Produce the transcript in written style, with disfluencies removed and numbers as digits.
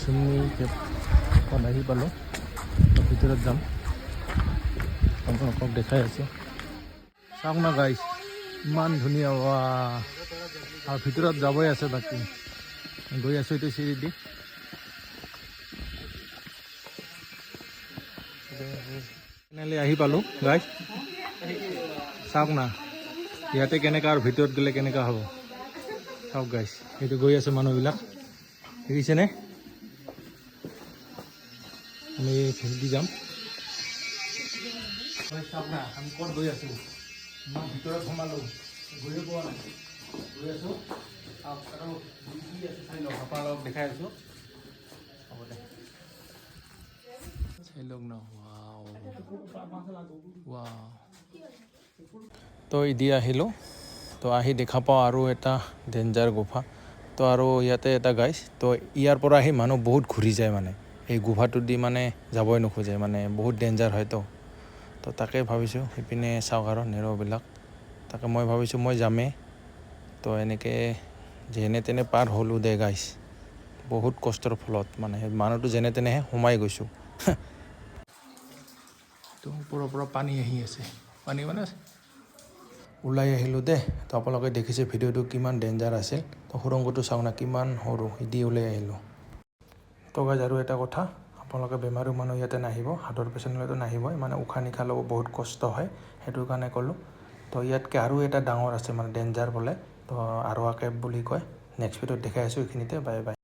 Chimney কেম্পত আহি পালোঁ। ভিতৰত যাম, আপোনালোকক দেখাই আছোঁ। চাওক না গাইছ, ইমান ধুনীয়া। ৱা, আৰু ভিতৰত যাবই আছে, বাকী গৈ আছোঁ এইটো চিৰি দি। ফাইনেলি আহি পালোঁ গাইছ, চাওক না ইয়াতে কেনেকুৱা, আৰু ভিতৰত গ'লে কেনেকুৱা হ'ব চাওক গাইছ। এইটো গৈ আছে মানুহবিলাক, দেখিছেনে? আমি ফেৰিদি যাম। চাওক না আমি ক'ত গৈ আছোঁ, ইমান ভিতৰত সোমালোঁ, গৈয়ে পোৱা নাই, গৈ আছোঁ। আৰু কি আছে চাই লওক, আপোনালোকক দেখাই আছোঁ। হ'ব দে, চাই লওক না। তো ইদি আহিলোঁ, তো আহি দেখা পাওঁ আৰু এটা ডেঞ্জাৰ গুফা। তো আৰু ইয়াতে এটা গাইছ, তো ইয়াৰ পৰা আহি মানুহ বহুত ঘূৰি যায়, মানে এই গুফাটো দি মানে যাবই নোখোজে, মানে বহুত ডেঞ্জাৰ হয়তো। তো তাকে ভাবিছোঁ সিপিনে চাওক আৰু নেৰ'বিলাক, তাকে মই ভাবিছোঁ মই যামেই। তো এনেকৈ যেনে তেনে পাৰ হ'লোঁ দে গাইছ, বহুত কষ্টৰ ফলত, মানে মানুহটো যেনে তেনেহে সোমাই গৈছোঁ। তো ওপৰৰ পৰা পানী আহি আছে, পানী মানে ওলাই আহিলোঁ দে। তো আপোনালোকে দেখিছে ভিডিঅ'টো কিমান ডেঞ্জাৰ আছিল। তো সুৰংগটো চাওক না কিমান সৰু, সিদি ওলাই আহিলোঁ। তো গাইজ আৰু এটা কথা, আপোনালোকে বেমাৰী মানুহ ইয়াতে নাহিব, হাৰ্টৰ পেচেণ্ট হ'লেতো নাহিবই, মানে উশাহ নিশাহ ল'ব বহুত কষ্ট হয়, সেইটোৰ কাৰণে ক'লোঁ। তো ইয়াতকৈ আৰু এটা ডাঙৰ আছে, মানে ডেঞ্জাৰ বোলে, তো আৰোৱা কেভ বুলি কয়। নেক্সট ভিডিঅ'ত দেখাই আছোঁ, এইখিনিতে। Bye bye.